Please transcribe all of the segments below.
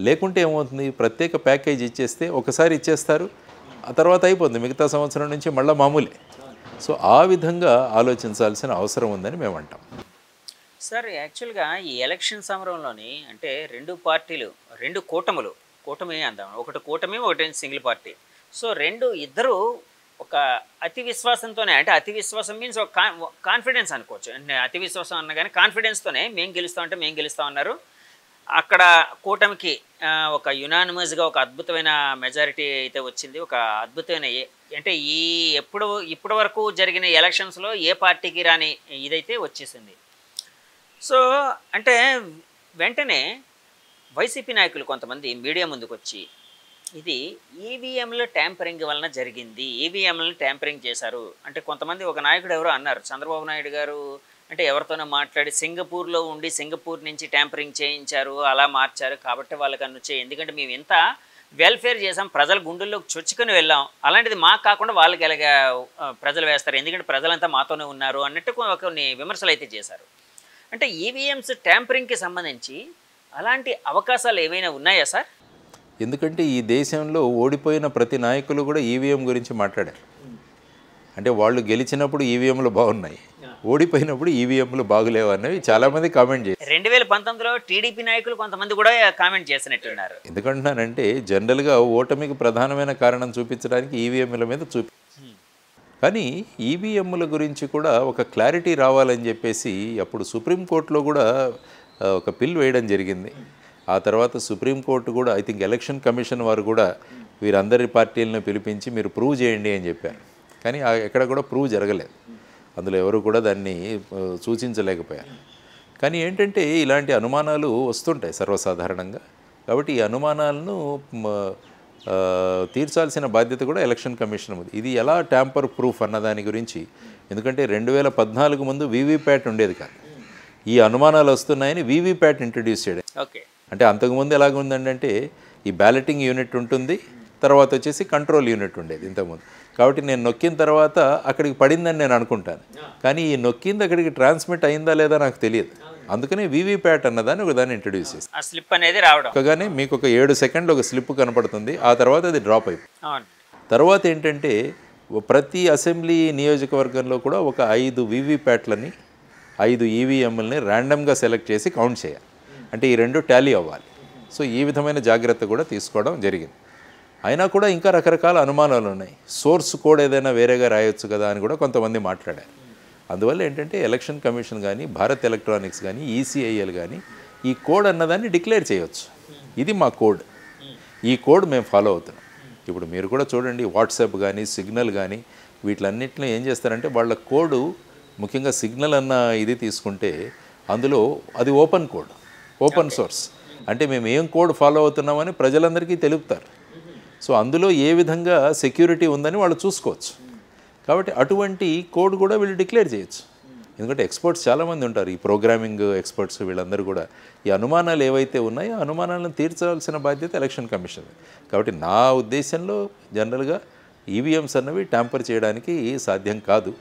లేకుంటే ఏమవుతుంది, ప్రత్యేక ప్యాకేజ్ ఇచ్చేస్తే ఒకసారి ఇచ్చేస్తారు, ఆ తర్వాత అయిపోతుంది, మిగతా సంవత్సరం నుంచి మళ్ళీ మామూలే. సో ఆ విధంగా ఆలోచించాల్సిన అవసరం ఉందని మేము అంటాం. సార్ యాక్చువల్గా ఈ ఎలక్షన్ సమరంలోని అంటే రెండు పార్టీలు, రెండు కూటమి అందాం, ఒకటి కూటమి ఒకటి సింగిల్ పార్టీ. సో ఇద్దరు ఒక అతి విశ్వాసంతోనే, అంటే అతి విశ్వాసం మీన్స్ ఒక కాన్ఫిడెన్స్ అనుకోవచ్చు. అంటే అతి విశ్వాసం అన్న కానీ కాన్ఫిడెన్స్తోనే మేము గెలుస్తాం అన్నారు. అక్కడ కూటమికి ఒక యునానిమస్గా ఒక అద్భుతమైన మెజారిటీ అయితే వచ్చింది. ఒక అద్భుతమైన అంటే ఇప్పటి వరకు జరిగిన ఎలక్షన్స్లో ఏ పార్టీకి రాని ఇదైతే వచ్చేసింది. సో అంటే వెంటనే వైసీపీ నాయకులు కొంతమంది మీడియా ముందుకు వచ్చి ఇది ఈవీఎంల ట్యాంపరింగ్ వలన జరిగింది, ఈవీఎంలను ట్యాంపరింగ్ చేశారు అంటే కొంతమంది, ఒక నాయకుడు ఎవరో అన్నారు, చంద్రబాబు నాయుడు గారు అంటే ఎవరితోనో మాట్లాడి సింగపూర్లో ఉండి సింగపూర్ నుంచి ట్యాంపరింగ్ చేయించారు, అలా మార్చారు కాబట్టి వాళ్ళకి అనొచ్చే, ఎందుకంటే మేము ఎంత వెల్ఫేర్ చేసాం, ప్రజల గుండెల్లోకి చొచ్చుకొని వెళ్ళాం, అలాంటిది మాకు కాకుండా వాళ్ళకి ఎలాగా ప్రజలు వేస్తారు, ఎందుకంటే ప్రజలంతా మాతోనే ఉన్నారు అన్నట్టు కొన్ని విమర్శలు అయితే చేశారు. అంటే ఈవీఎంస్ ట్యాంపరింగ్కి సంబంధించి అలాంటి అవకాశాలు ఏమైనా ఉన్నాయా సార్? ఎందుకంటే ఈ దేశంలో ఓడిపోయిన ప్రతి నాయకులు కూడా ఈవీఎం గురించి మాట్లాడారు. అంటే వాళ్ళు గెలిచినప్పుడు ఈవీఎంలు బాగున్నాయి, ఓడిపోయినప్పుడు ఈవీఎంలు బాగులేవు అన్నవి చాలామంది కామెంట్ చేశారు. 2019లో టీడీపీ నాయకులు కొంతమంది కూడా కామెంట్ చేసినట్టున్నారు. ఎందుకంటున్నానంటే జనరల్గా ఓటమికి ప్రధానమైన కారణం చూపించడానికి ఈవీఎంల మీద కానీ ఈవీఎంల గురించి కూడా ఒక క్లారిటీ రావాలని చెప్పేసి అప్పుడు సుప్రీంకోర్టులో కూడా ఒక పిల్ వేయడం జరిగింది. ఆ తర్వాత సుప్రీంకోర్టు కూడా ఐ థింక్ ఎలక్షన్ కమిషన్ వారు కూడా వీరందరి పార్టీలను పిలిపించి మీరు ప్రూవ్ చేయండి అని చెప్పారు. కానీ ఎక్కడ కూడా ప్రూవ్ జరగలేదు, అందులో ఎవరు కూడా దాన్ని సూచించలేకపోయారు. కానీ ఏంటంటే ఇలాంటి అనుమానాలు వస్తుంటాయి సర్వసాధారణంగా. కాబట్టి ఈ అనుమానాలను తీర్చాల్సిన బాధ్యత కూడా ఎలక్షన్ కమిషన్ ఉంది. ఇది ఎలా ట్యాంపర్ ప్రూఫ్ అన్న దాని గురించి, ఎందుకంటే 2014 ముందు వీవీప్యాట్ ఉండేది కాదు, ఈ అనుమానాలు వస్తున్నాయని వీవీప్యాట్ ఇంట్రడ్యూస్ చేయడం. ఓకే, అంటే అంతకుముందు ఎలాగుందంటే ఈ బ్యాలెటింగ్ యూనిట్ ఉంటుంది, తర్వాత వచ్చేసి కంట్రోల్ యూనిట్ ఉండేది ఇంతకుముందు. కాబట్టి నేను నొక్కిన తర్వాత అక్కడికి పడిందని నేను అనుకుంటాను, కానీ ఈ నొక్కింది అక్కడికి ట్రాన్స్మిట్ అయిందా లేదా నాకు తెలియదు. అందుకనే వీవీప్యాట్ అన్నదాన్ని ఒకదాన్ని ఇంట్రడ్యూస్ చేసి ఆ స్లిప్ అనేది రావడం, కానీ మీకు ఒక 7 సెకండ్లు ఒక స్లిప్ కనపడుతుంది, ఆ తర్వాత అది డ్రాప్ అయిపోయింది. తర్వాత ఏంటంటే ప్రతి అసెంబ్లీ నియోజకవర్గంలో కూడా ఒక 5 వీవీప్యాట్లని 5 ఈవీఎంలని ర్యాండమ్గా సెలెక్ట్ చేసి కౌంట్ చేయాలి. అంటే ఈ రెండు టాలీ అవ్వాలి. సో ఈ విధమైన జాగ్రత్త కూడా తీసుకోవడం జరిగింది. అయినా కూడా ఇంకా రకరకాల అనుమానాలు ఉన్నాయి. సోర్స్ కోడ్ ఏదైనా వేరేగా రాయొచ్చు కదా అని కూడా కొంతమంది మాట్లాడారు. అందువల్ల ఏంటంటే ఎలక్షన్ కమిషన్ కానీ, భారత్ ఎలక్ట్రానిక్స్ కానీ, ఈసీఐఎల్ కానీ ఈ కోడ్ అన్నదాన్ని డిక్లేర్ చేయవచ్చు. ఇది మా కోడ్, ఈ కోడ్ మేము ఫాలో అవుతున్నాం. ఇప్పుడు మీరు కూడా చూడండి, వాట్సాప్ కానీ సిగ్నల్ కానీ వీటిలన్నింటిలో ఏం చేస్తారంటే వాళ్ళ కోడు, ముఖ్యంగా సిగ్నల్ అన్న ఇది తీసుకుంటే అందులో అది ఓపెన్ కోడ్, ఓపెన్ సోర్స్. అంటే మేము ఏం కోడ్ ఫాలో అవుతున్నామని ప్రజలందరికీ తెలుపుతారు. సో అందులో ఏ విధంగా సెక్యూరిటీ ఉందని వాళ్ళు చూసుకోవచ్చు. కాబట్టి అటువంటి కోడ్ కూడా వీళ్ళు డిక్లేర్ చేయొచ్చు. ఎందుకంటే ఎక్స్పర్ట్స్ చాలామంది ఉంటారు, ఈ ప్రోగ్రామింగ్ ఎక్స్పర్ట్స్, వీళ్ళందరూ కూడా ఈ అనుమానాలు ఏవైతే ఉన్నాయో అనుమానాలను తీర్చాల్సిన బాధ్యత ఎలక్షన్ కమిషన్. కాబట్టి నా ఉద్దేశంలో జనరల్గా ఈవీఎంస్ అన్నవి ట్యాంపర్ చేయడానికి సాధ్యం కాదు.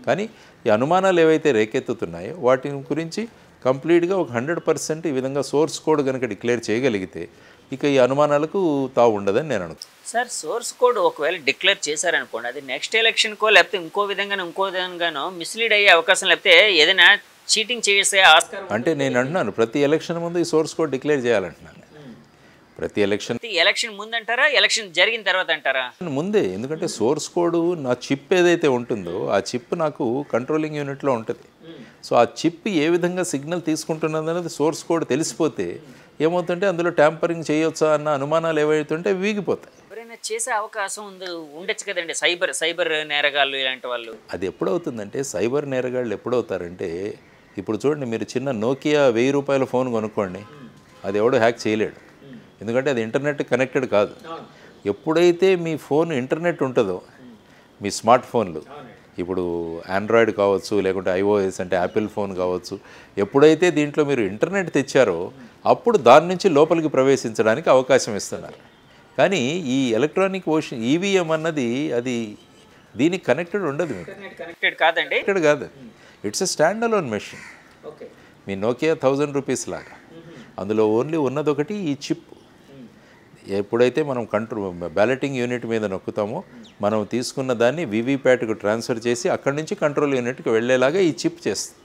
కానీ ఈ అనుమానాలు ఏవైతే రేకెత్తుతున్నాయో వాటి గురించి కంప్లీట్గా ఒక 100% ఈ విధంగా సోర్స్ కోడ్ కనుక డిక్లేర్ చేయగలిగితే ఇక ఈ అనుమానాలకు తావు ఉండదని నేను అనుకుంటున్నాను. సార్ సోర్స్ కోడ్ ఒకవేళ డిక్లేర్ చేశారనుకోండి, అది నెక్స్ట్ ఎలక్షన్కో లేకపోతే ఇంకో విధంగానో మిస్లీడ్ అయ్యే అవకాశం, లేకపోతే ఏదైనా చీటింగ్ చేసే ఆస్కారం. అంటే నేను అంటున్నాను ప్రతి ఎలక్షన్ ముందు ఈ సోర్స్ కోడ్ డిక్లేర్ చేయాలంటున్నాను. ప్రతి ఎలక్షన్ ముందు అంటారా, ఎలక్షన్ జరిగిన తర్వాత అంటారా? ముందే. ఎందుకంటే సోర్స్ కోడ్ నా చిప్ ఏదైతే ఉంటుందో ఆ చిప్ నాకు కంట్రోలింగ్ యూనిట్లో ఉంటుంది. సో ఆ చిప్ ఏ విధంగా సిగ్నల్ తీసుకుంటున్నది అనేది సోర్స్ కోడ్ తెలిసిపోతే ఏమవుతుంటే అందులో ట్యాంపరింగ్ చేయొచ్చా అన్న అనుమానాలు ఏవైతుంటే వీగిపోతాయి. ఎవరైనా చేసే అవకాశం ఉండొచ్చు కదండి, సైబర్ నేరగాళ్ళు ఇలాంటి వాళ్ళు. అది ఎప్పుడవుతుందంటే సైబర్ నేరగాళ్ళు ఎప్పుడవుతారంటే, ఇప్పుడు చూడండి, మీరు చిన్న నోకియా 1000 రూపాయల ఫోన్ కొనుక్కోండి, అది ఎవడో హ్యాక్ చేయలేడు, ఎందుకంటే అది ఇంటర్నెట్ కనెక్టెడ్ కాదు. ఎప్పుడైతే మీ ఫోన్ ఇంటర్నెట్ ఉంటుందో, మీ స్మార్ట్ ఫోన్లు, ఇప్పుడు ఆండ్రాయిడ్ కావచ్చు, లేకుంటే ఐఓఎస్ అంటే యాపిల్ ఫోన్ కావచ్చు, ఎప్పుడైతే దీంట్లో మీరు ఇంటర్నెట్ తెచ్చారో అప్పుడు దాని నుంచి లోపలికి ప్రవేశించడానికి అవకాశం ఇస్తున్నారు. కానీ ఈ ఎలక్ట్రానిక్ ఈవీఎం అన్నది అది దీనికి కనెక్టెడ్ ఉండదు. మీకు కనెక్టెడ్ కాదండి, కనెక్టెడ్ కాదు. It's a stand alone machine. Me Nokia 1000 rupees లాగా అందులో ఓన్లీ ఉన్నదొకటి ఈ చిప్. ఎప్పుడైతే మనం బ్యాలెటింగ్ యూనిట్ మీద నొక్కుతామో మనం తీసుకున్న దాన్ని వీవీప్యాట్కు ట్రాన్స్ఫర్ చేసి అక్కడి నుంచి కంట్రోల్ యూనిట్కి వెళ్ళేలాగా ఈ చిప్ చేస్తుంది.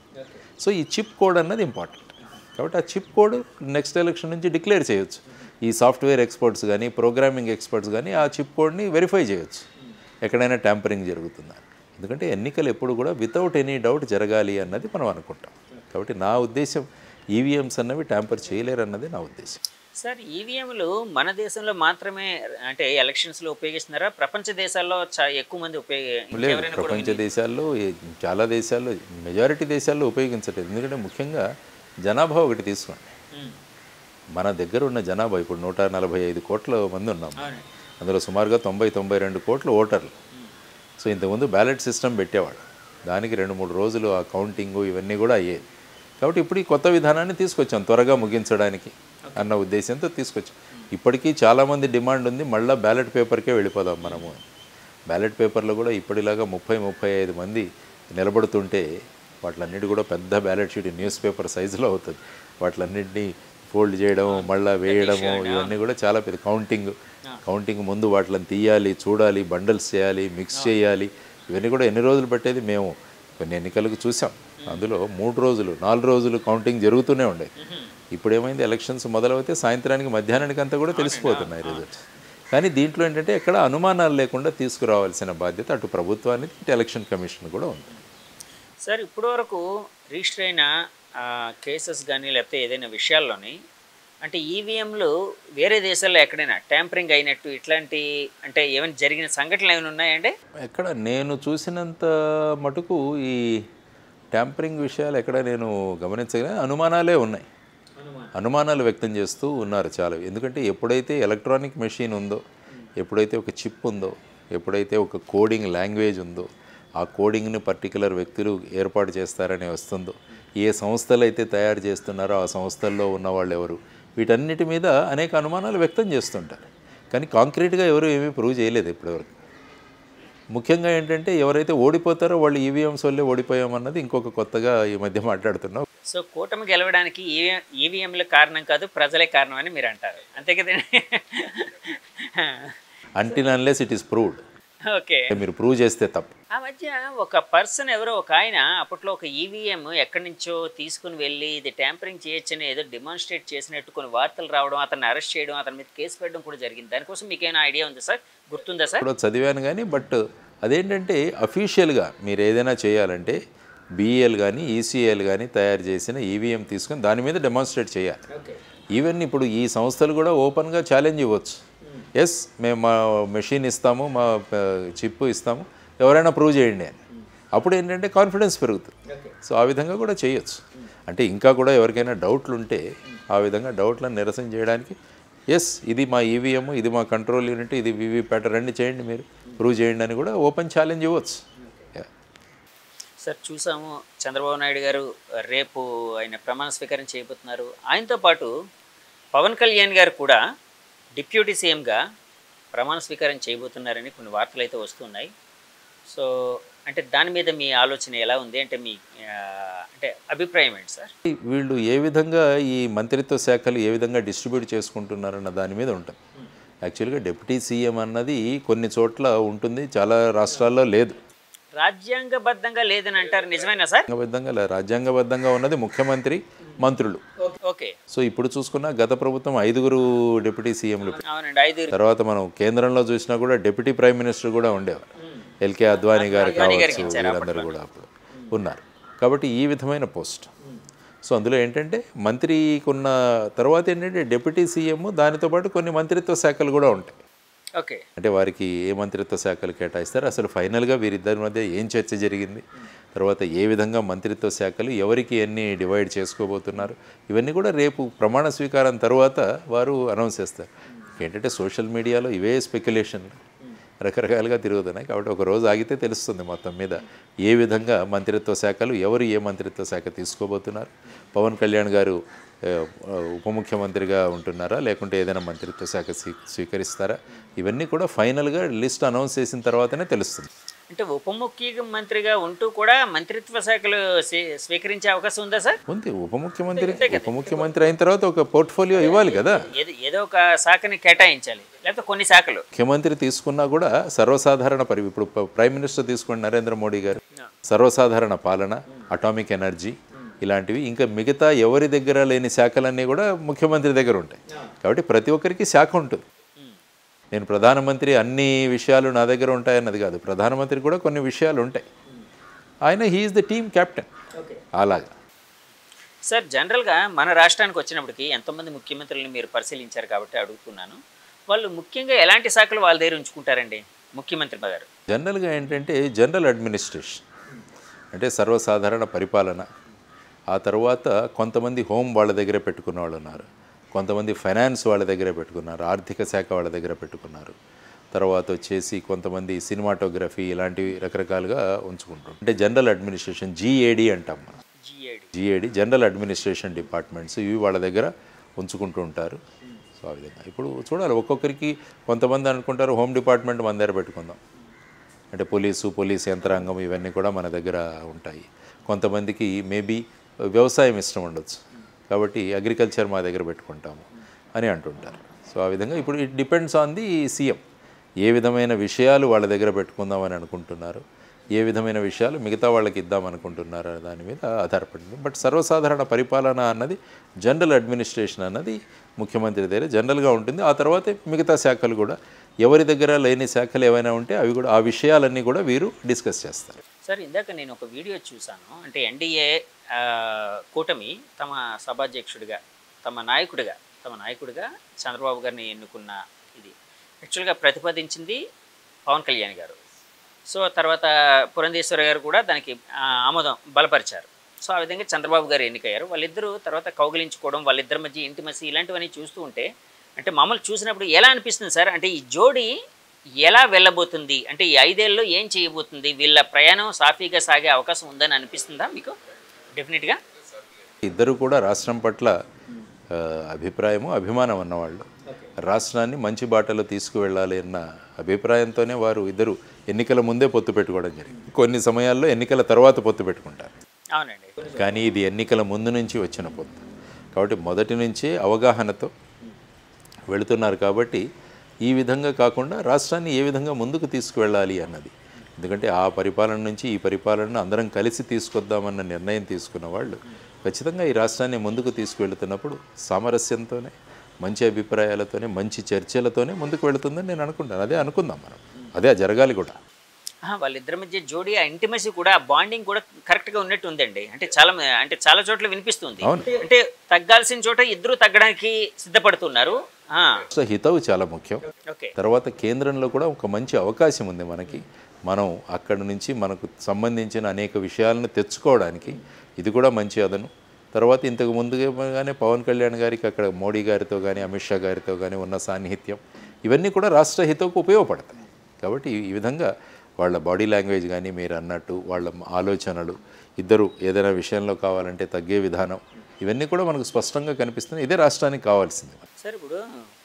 సో ఈ చిప్ కోడ్ అన్నది ఇంపార్టెంట్. కాబట్టి ఆ చిప్ కోడ్ నెక్స్ట్ ఎలక్షన్ నుంచి డిక్లేర్ చేయొచ్చు. ఈ సాఫ్ట్వేర్ ఎక్స్పర్ట్స్ కానీ ప్రోగ్రామింగ్ ఎక్స్పర్ట్స్ కానీ ఆ చిప్ కోడ్ని వెరిఫై చేయొచ్చు ఎక్కడైనా ట్యాంపరింగ్ జరుగుతుందా. ఎందుకంటే ఎన్నికలు ఎప్పుడు కూడా వితౌట్ ఎనీ డౌట్ జరగాలి అన్నది మనం అనుకుంటాం. కాబట్టి నా ఉద్దేశం ఈవీఎంస్ అన్నవి ట్యాంపర్ చేయలేరు అన్నది నా ఉద్దేశం. సార్, ఈవీఎంలు మన దేశంలో మాత్రమే అంటే ఎలక్షన్స్లో ఉపయోగిస్తున్నారా? ప్రపంచ దేశాల్లో ఎక్కువ మంది లేదు, ప్రపంచ దేశాల్లో చాలా దేశాల్లో మెజారిటీ దేశాల్లో ఉపయోగించట్లేదు. ఎందుకంటే ముఖ్యంగా జనాభా ఒకటి తీసుకోండి. మన దగ్గర ఉన్న జనాభా ఇప్పుడు 145 కోట్ల మంది ఉన్నాం. అందులో సుమారుగా 90-92 కోట్ల ఓటర్లు. సో ఇంతకుముందు బ్యాలెట్ సిస్టమ్ పెట్టేవాడు, దానికి 2-3 రోజులు ఆ కౌంటింగు ఇవన్నీ కూడా అయ్యేది. కాబట్టి ఇప్పుడు ఈ కొత్త విధానాన్ని తీసుకొచ్చాం త్వరగా ముగించడానికి అన్న ఉద్దేశంతో తీసుకొచ్చాం. ఇప్పటికీ చాలామంది డిమాండ్ ఉంది, మళ్ళీ బ్యాలెట్ పేపర్కే వెళ్ళిపోదాం మనము. బ్యాలెట్ పేపర్లో కూడా ఇప్పటిలాగా 30-35 మంది నిలబడుతుంటే వాటిలన్నిటి కూడా పెద్ద బ్యాలెట్ షీట్ న్యూస్ పేపర్ సైజులో అవుతుంది. వాటిలన్నింటినీ ఫోల్డ్ చేయడం, మళ్ళీ వేయడము, ఇవన్నీ కూడా చాలా పెద్ద కౌంటింగ్ ముందు వాటిని తీయాలి, చూడాలి, బండల్స్ చేయాలి, మిక్స్ చేయాలి. ఇవన్నీ కూడా ఎన్ని రోజులు పట్టేది మేము కొన్ని ఎన్నికలకు చూసాం. అందులో 3 రోజులు 4 రోజులు కౌంటింగ్ జరుగుతూనే ఉండేది. ఇప్పుడు ఏమైంది, ఎలక్షన్స్ మొదలవుతే సాయంత్రానికి మధ్యాహ్నానికి అంతా కూడా తెలిసిపోతున్నాయి రిజల్ట్స్. కానీ దీంట్లో ఏంటంటే ఎక్కడ అనుమానాలు లేకుండా తీసుకురావాల్సిన బాధ్యత అటు ప్రభుత్వానికి ఇటు ఎలక్షన్ కమిషన్ కూడా ఉంది. సార్, ఇప్పటి వరకు రిజిస్టర్ అయిన కేసెస్ కానీ లేకపోతే ఏదైనా విషయాల్లోని అంటే ఈవీఎంలు వేరే దేశాల్లో ఎక్కడైనా ట్యాంపరింగ్ అయినట్టు ఇట్లాంటి అంటే ఏమైనా జరిగిన సంఘటనలు ఏమైనా ఉన్నాయండి? ఎక్కడ నేను చూసినంత మటుకు ఈ ట్యాంపరింగ్ విషయాలు ఎక్కడ నేను గమనించగా అనుమానాలే ఉన్నాయి. అనుమానాలు వ్యక్తం చేస్తూ ఉన్నారు చాలా. ఎందుకంటే ఎప్పుడైతే ఎలక్ట్రానిక్ మెషిన్ ఉందో, ఎప్పుడైతే ఒక చిప్ ఉందో, ఎప్పుడైతే ఒక కోడింగ్ లాంగ్వేజ్ ఉందో, ఆ కోడింగ్ని పర్టికులర్ వ్యక్తులు ఏర్పాటు చేస్తారని వస్తుందో, ఏ సంస్థలు అయితే తయారు చేస్తున్నారో ఆ సంస్థల్లో ఉన్న వాళ్ళు ఎవరు, వీటన్నిటి మీద అనేక అనుమానాలు వ్యక్తం చేస్తుంటారు. కానీ కాంక్రీట్గా ఎవరు ఏమీ ప్రూవ్ చేయలేదు ఇప్పటివరకు. ముఖ్యంగా ఏంటంటే ఎవరైతే ఓడిపోతారో వాళ్ళు ఈవీఎంస్ వల్లే ఓడిపోయామన్నది ఇంకొక కొత్తగా ఈ మధ్య మాట్లాడుతున్నాం. సో కూటమి గెలవడానికి ఈవీఎంలు కారణం కాదు, ప్రజలే కారణం అని మీరు అంటారు, అంతే కదండి? Until unless it is proved. Okay, మీరు ప్రూవ్ చేస్తే తప్పు. ఆ మధ్య ఒక పర్సన్ ఎవరో ఒక ఆయన అప్పట్లో ఒక ఈవీఎం ఎక్కడి నుంచో తీసుకుని వెళ్ళి ఇది ట్యాంపరింగ్ చేయొచ్చని ఏదో డెమాన్స్ట్రేట్ చేసినట్టు కొన్ని వార్తలు రావడం, అతన్ని అరెస్ట్ చేయడం, అతని మీద కేసు పెట్టడం కూడా జరిగింది. దానికోసం మీకు ఏమైనా ఐడియా ఉందా సార్? గుర్తుందా సార్? ఇప్పుడు చదివాను కానీ, బట్ అదేంటంటే అఫీషియల్గా మీరు ఏదైనా చేయాలంటే బీఏఎల్ కానీ ఈసీఏఎల్ కానీ తయారు చేసిన ఈవీఎం తీసుకొని దాని మీద డెమాన్స్ట్రేట్ చేయాలి. ఈవెన్ ఇప్పుడు ఈ సంస్థలు కూడా ఓపెన్గా ఛాలెంజ్ ఇవ్వచ్చు. ఎస్, మేము మా మెషిన్ ఇస్తాము, మా చిప్ ఇస్తాము, ఎవరైనా ప్రూవ్ చేయండి అని. అప్పుడు ఏంటంటే కాన్ఫిడెన్స్ పెరుగుతుంది. సో ఆ విధంగా కూడా చేయొచ్చు. అంటే ఇంకా కూడా ఎవరికైనా డౌట్లు ఉంటే ఆ విధంగా డౌట్లను నిరసన చేయడానికి ఎస్ ఇది మా ఈవీఎం, ఇది మా కంట్రోల్ యూనిట్, ఇది వీవీప్యాట్, రండి చేయండి, మీరు ప్రూవ్ చేయండి అని కూడా ఓపెన్ ఛాలెంజ్ ఇవ్వచ్చు. సార్, చూసాము చంద్రబాబు నాయుడు గారు రేపు ఆయన ప్రమాణ స్వీకారం చేయబోతున్నారు. ఆయనతో పాటు పవన్ కళ్యాణ్ గారు కూడా డిప్యూటీ సీఎంగా ప్రమాణ స్వీకారం చేయబోతున్నారని కొన్ని వార్తలు అయితే వస్తున్నాయి. సో అంటే దాని మీద మీ ఆలోచన ఎలా ఉంది, అంటే మీ అంటే అభిప్రాయం ఏంటి సార్? వీళ్ళు ఏ విధంగా ఈ మంత్రిత్వ శాఖలు ఏ విధంగా డిస్ట్రిబ్యూట్ చేసుకుంటున్నారన్న దాని మీద ఉంటుంది. యాక్చువల్గా డిప్యూటీ సీఎం అన్నది కొన్ని చోట్ల ఉంటుంది, చాలా రాష్ట్రాల్లో లేదు. రాజ్యాంగబద్ధంగా లేదని అంటారు, నిజమేనా సార్? రాజ్యాంగబద్ధంగా ఉన్నది ముఖ్యమంత్రి, మంత్రులు. ఓకే. సో ఇప్పుడు చూసుకున్నా గత ప్రభుత్వం 5 డిప్యూటీ సీఎంలు. అవునండి, 5. తర్వాత మనం కేంద్రంలో చూసినా కూడా డిప్యూటీ ప్రైమ్ మినిస్టర్ కూడా ఉండేవారు. ఎల్కే అద్వానీ గారు కావచ్చు, వీళ్ళందరూ కూడా అప్పుడు ఉన్నారు. కాబట్టి ఈ విధమైన పోస్ట్. సో అందులో ఏంటంటే మంత్రికి ఉన్న తర్వాత ఏంటంటే డిప్యూటీ సీఎం, దానితో పాటు కొన్ని మంత్రిత్వ శాఖలు కూడా ఉంటాయి. ఓకే. అంటే వారికి ఏ మంత్రిత్వ శాఖలు కేటాయిస్తారు, అసలు ఫైనల్గా వీరిద్దరి మధ్య ఏం చర్చ జరిగింది, తర్వాత ఏ విధంగా మంత్రిత్వ శాఖలు ఎవరికి ఎన్ని డివైడ్ చేసుకోబోతున్నారు, ఇవన్నీ కూడా రేపు ప్రమాణ స్వీకారం తర్వాత వారు అనౌన్స్ చేస్తారు. ఏంటంటే సోషల్ మీడియాలో ఇవే స్పెక్యులేషన్లు రకరకాలుగా తిరుగుతున్నాయి. కాబట్టి ఒక రోజు ఆగితే తెలుస్తుంది మొత్తం మీద ఏ విధంగా మంత్రిత్వ శాఖలు ఎవరు ఏ మంత్రిత్వ శాఖ తీసుకోబోతున్నారు. పవన్ కళ్యాణ్ గారు ఉప ముఖ్యమంత్రిగా ఉంటున్నారా, లేకుంటే ఏదైనా మంత్రిత్వ శాఖ స్వీకరిస్తారా, ఇవన్నీ కూడా ఫైనల్గా లిస్ట్ అనౌన్స్ చేసిన తర్వాతనే తెలుస్తుంది. అంటే ఉప ముఖ్యమంత్రిగా ఉంటూ కూడా మంత్రిత్వ శాఖలు స్వీకరించే అవకాశం ఉందా సార్? ఉంది. ఉప ముఖ్యమంత్రి అయిన తర్వాత ఒక పోర్ట్ఫోలియో ఇవ్వాలి కదా, ఏదో ఒక శాఖని కేటాయించాలి, లేకపోతే కొన్ని శాఖలు. ముఖ్యమంత్రి తీసుకున్నా కూడా సర్వసాధారణ ఇప్పుడు ప్రైమ్ మినిస్టర్ తీసుకోండి నరేంద్ర మోడీ గారు, సర్వసాధారణ పాలన, అటామిక్ ఎనర్జీ ఇలాంటివి, ఇంకా మిగతా ఎవరి దగ్గర లేని శాఖలన్నీ కూడా ముఖ్యమంత్రి దగ్గర ఉంటాయి. కాబట్టి ప్రతి ఒక్కరికి శాఖ ఉంటుంది. నేను ప్రధానమంత్రి అన్ని విషయాలు నా దగ్గర ఉంటాయన్నది కాదు, ప్రధానమంత్రి కూడా కొన్ని విషయాలు ఉంటాయి. ఆయన హీఈస్ ద టీమ్ కెప్టెన్. అలాగా సార్, జనరల్గా మన రాష్ట్రానికి వచ్చినప్పటికీ ఎంతోమంది ముఖ్యమంత్రులను మీరు పరిశీలించారు కాబట్టి అడుగుతున్నాను, వాళ్ళు ముఖ్యంగా ఎలాంటి శాఖలు వాళ్ళ దగ్గర ఉంచుకుంటారండి ముఖ్యమంత్రి గారు? జనరల్గా ఏంటంటే జనరల్ అడ్మినిస్ట్రేషన్ అంటే సర్వసాధారణ పరిపాలన. ఆ తర్వాత కొంతమంది హోమ్ వాళ్ళ దగ్గర పెట్టుకున్న వాళ్ళు ఉన్నారు, కొంతమంది ఫైనాన్స్ వాళ్ళ దగ్గర పెట్టుకున్నారు, ఆర్థిక శాఖ వాళ్ళ దగ్గర పెట్టుకున్నారు. తర్వాత వచ్చేసి కొంతమంది సినిమాటోగ్రఫీ ఇలాంటివి రకరకాలుగా ఉంచుకుంటారు. అంటే జనరల్ అడ్మినిస్ట్రేషన్ GAD అంటాం మనం. GAD జనరల్ అడ్మినిస్ట్రేషన్ డిపార్ట్మెంట్స్, ఇవి వాళ్ళ దగ్గర ఉంచుకుంటూ ఉంటారు. సో ఆ విధంగా ఇప్పుడు చూడాలి, ఒక్కొక్కరికి కొంతమంది అనుకుంటారు హోమ్ డిపార్ట్మెంట్ మన దగ్గర పెట్టుకుందాం అంటే పోలీస్ యంత్రాంగం ఇవన్నీ కూడా మన దగ్గర ఉంటాయి. కొంతమందికి మేబీ వ్యవసాయం ఇష్టం ఉండొచ్చు కాబట్టి అగ్రికల్చర్ మా దగ్గర పెట్టుకుంటాము అని అంటుంటారు. సో ఆ విధంగా ఇప్పుడు it depends on the CM ఏ విధమైన విషయాలు వాళ్ళ దగ్గర పెట్టుకుందామని అనుకుంటున్నారు, ఏ విధమైన విషయాలు మిగతా వాళ్ళకి ఇద్దామనుకుంటున్నారు అనే దాని మీద ఆధారపడింది. బట్ సర్వసాధారణ పరిపాలన అన్నది జనరల్ అడ్మినిస్ట్రేషన్ అన్నది ముఖ్యమంత్రి దగ్గర జనరల్గా ఉంటుంది. ఆ తర్వాతే మిగతా శాఖలు కూడా ఎవరి దగ్గర లేని శాఖలు ఏవైనా ఉంటే అవి కూడా ఆ విషయాలన్నీ కూడా వీరు డిస్కస్ చేస్తారు. సార్, ఇందాక నేను ఒక వీడియో చూశాను, అంటే ఎన్డీఏ కూటమి తమ సభాధ్యక్షుడిగా తమ నాయకుడిగా చంద్రబాబు గారిని ఎన్నుకున్న ఇది యాక్చువల్గా ప్రతిపాదించింది పవన్ కళ్యాణ్ గారు. సో తర్వాత పురంధేశ్వరి గారు కూడా దానికి ఆమోదం బలపరిచారు. సో ఆ విధంగా చంద్రబాబు గారు ఎన్నికయ్యారు. వాళ్ళిద్దరూ తర్వాత కౌగిలించుకోవడం, వాళ్ళిద్దరి మధ్య ఇంటిమసీ ఇలాంటివన్నీ చూస్తూ ఉంటే అంటే మామూలు చూసినప్పుడు ఎలా అనిపిస్తుంది సార్? అంటే ఈ జోడీ ఎలా వెళ్ళబోతుంది, అంటే ఈ 5 ఏళ్ళలో ఏం చేయబోతుంది, వీళ్ళ ప్రయాణం సాఫీగా సాగే అవకాశం ఉందని అనిపిస్తుందా మీకు? డెఫినెట్గా ఇద్దరు కూడా రాష్ట్రం పట్ల అభిప్రాయము అభిమానం అన్నవాళ్ళు, రాష్ట్రాన్ని మంచి బాటలో తీసుకువెళ్ళాలి అన్న అభిప్రాయంతోనే వారు ఇద్దరు ఎన్నికల ముందే పొత్తు పెట్టుకోవడం జరిగింది. కొన్ని సమయాల్లో ఎన్నికల తర్వాత పొత్తు పెట్టుకుంటారు. అవునండి. కానీ ఇది ఎన్నికల ముందు నుంచి వచ్చిన పొత్తు కాబట్టి మొదటి నుంచే అవగాహనతో వెళుతున్నారు. కాబట్టి ఈ విధంగా కాకుండా రాష్ట్రాన్ని ఏ విధంగా ముందుకు తీసుకువెళ్ళాలి అన్నది, ఎందుకంటే ఆ పరిపాలన నుంచి ఈ పరిపాలనను అందరం కలిసి తీసుకొద్దామన్న నిర్ణయం తీసుకున్న వాళ్ళు ఖచ్చితంగా ఈ రాష్ట్రాన్ని ముందుకు తీసుకువెళుతున్నప్పుడు సామరస్యంతోనే, మంచి అభిప్రాయాలతోనే, మంచి చర్చలతోనే ముందుకు వెళుతుందని నేను అనుకుంటాను. అదే అనుకుందాం మనం, అదే జరగాలి కూడా. వాళ్ళిద్దరి మధ్య జోడీ ఆ ఇంటిమసీ కూడా, బాండింగ్ కూడా కరెక్ట్గా ఉన్నట్టు ఉందండి. అంటే చాలా చోట్ల వినిపిస్తుంది. అంటే తగ్గాల్సిన చోట ఇద్దరు తగ్గడానికి సిద్ధపడుతున్నారు. హితవు చాలా ముఖ్యం. తర్వాత కేంద్రంలో కూడా ఒక మంచి అవకాశం ఉంది మనకి, మనం అక్కడి నుంచి మనకు సంబంధించిన అనేక విషయాలను తెచ్చుకోవడానికి ఇది కూడా మంచి అదను. తర్వాత ఇంతకు ముందుగానే పవన్ కళ్యాణ్ గారికి అక్కడ మోడీ గారితో కానీ అమిత్ షా గారితో కానీ ఉన్న సాన్నిహిత్యం ఇవన్నీ కూడా రాష్ట్ర హితవుకు ఉపయోగపడతాయి. కాబట్టి ఈ విధంగా వాళ్ళ బాడీ లాంగ్వేజ్ కానీ మీరు అన్నట్టు వాళ్ళ ఆలోచనలు, ఇద్దరు ఏదైనా విషయంలో కావాలంటే తగ్గే విధానం, ఇవన్నీ కూడా మనకు స్పష్టంగా కనిపిస్తున్నాయి. ఇదే రాష్ట్రానికి కావాల్సింది. సార్, ఇప్పుడు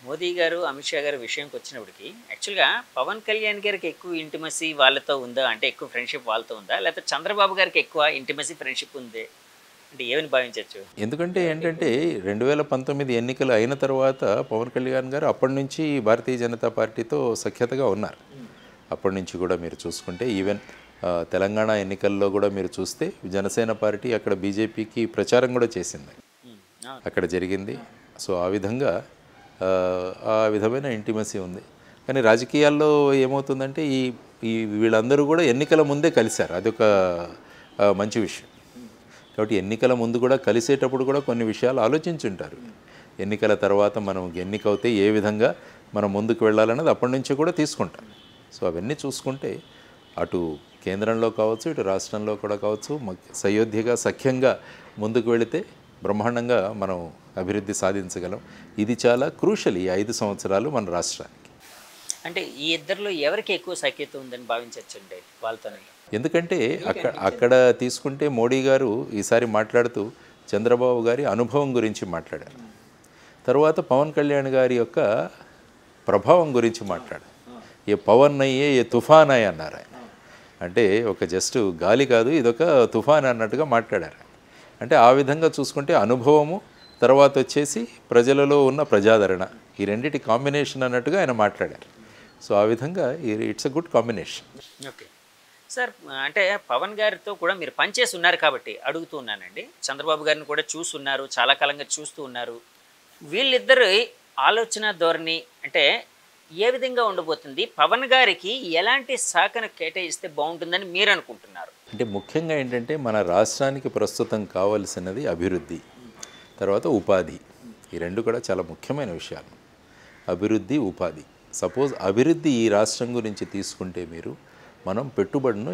మోదీ గారు అమిత్ షా గారి విషయంకి వచ్చినప్పటికీ యాక్చువల్గా పవన్ కళ్యాణ్ గారికి ఎక్కువ ఇంటిమసీ వాళ్ళతో ఉందా, అంటే ఎక్కువ ఫ్రెండ్షిప్ వాళ్ళతో ఉందా, లేకపోతే చంద్రబాబు గారికి ఎక్కువ ఇంటిమసీ ఫ్రెండ్షిప్ ఉంది అంటే ఏమని భావించవచ్చు? ఎందుకంటే ఏంటంటే 2019 ఎన్నికలు అయిన తర్వాత పవన్ కళ్యాణ్ గారు అప్పటి నుంచి భారతీయ జనతా పార్టీతో సఖ్యతగా ఉన్నారు. అప్పటి నుంచి కూడా మీరు చూసుకుంటే ఈవెన్ తెలంగాణ ఎన్నికల్లో కూడా మీరు చూస్తే జనసేన పార్టీ అక్కడ బీజేపీకి ప్రచారం కూడా చేసింది, అక్కడ జరిగింది. సో ఆ విధంగా ఆ విధమైన ఇంటిమసీ ఉంది. కానీ రాజకీయాల్లో ఏమవుతుందంటే ఈ వీళ్ళందరూ కూడా ఎన్నికల ముందే కలిశారు, అదొక మంచి విషయం. కాబట్టి ఎన్నికల ముందు కూడా కలిసేటప్పుడు కూడా కొన్ని విషయాలు ఆలోచించుంటారు. ఎన్నికల తర్వాత మనం ఎన్నికవుతే ఏ విధంగా మనం ముందుకు వెళ్ళాలన్నది అప్పటి నుంచి కూడా తీసుకుంటాం. సో అవన్నీ చూసుకుంటే అటు కేంద్రంలో కావచ్చు, ఇటు రాష్ట్రంలో కూడా కావచ్చు, సయోధ్యగా సఖ్యంగా ముందుకు వెళితే బ్రహ్మాండంగా మనం అభివృద్ధి సాధించగలం. ఇది చాలా క్రూషల్ ఈ 5 సంవత్సరాలు మన రాష్ట్రానికి. అంటే ఈ ఇద్దరిలో ఎవరికి ఎక్కువ సఖ్యత ఉందని భావించవచ్చండి వాళ్ళతోనే? ఎందుకంటే అక్కడ తీసుకుంటే మోడీ గారు ఈసారి మాట్లాడుతూ చంద్రబాబు గారి అనుభవం గురించి మాట్లాడారు. తర్వాత పవన్ కళ్యాణ్ గారి యొక్క ప్రభావం గురించి మాట్లాడారు. ఏ పవన్ అయ్యే ఏ తుఫాన్ అయ్యి అన్నారు ఆయన. అంటే ఒక జస్ట్ గాలి కాదు, ఇదొక తుఫాన్ అన్నట్టుగా మాట్లాడారు. అంటే ఆ విధంగా చూసుకుంటే అనుభవము, తర్వాత వచ్చేసి ప్రజలలో ఉన్న ప్రజాదరణ, ఈ రెండిటి కాంబినేషన్ అన్నట్టుగా ఆయన మాట్లాడారు. సో ఆ విధంగా it's a good combination. Okay sir, అంటే పవన్ గారితో కూడా మీరు పనిచేసి ఉన్నారు కాబట్టి అడుగుతూ ఉన్నానండి. చంద్రబాబు గారిని కూడా చూస్తున్నారు, చాలా కాలంగా చూస్తూ ఉన్నారు. వీళ్ళిద్దరు ఆలోచన ధోరణి అంటే ఏ విధంగా ఉండబోతుంది? పవన్ గారికి ఎలాంటి శాఖను కేటాయిస్తే బాగుంటుందని మీరు అనుకుంటున్నారు? అంటే ముఖ్యంగా ఏంటంటే మన రాష్ట్రానికి ప్రస్తుతం కావాల్సినది అభివృద్ధి, తర్వాత ఉపాధి. ఈ రెండు కూడా చాలా ముఖ్యమైన విషయాలు. అభివృద్ధి, ఉపాధి. సపోజ్ అభివృద్ధి ఈ రాష్ట్రం గురించి తీసుకుంటే మనం పెట్టుబడులను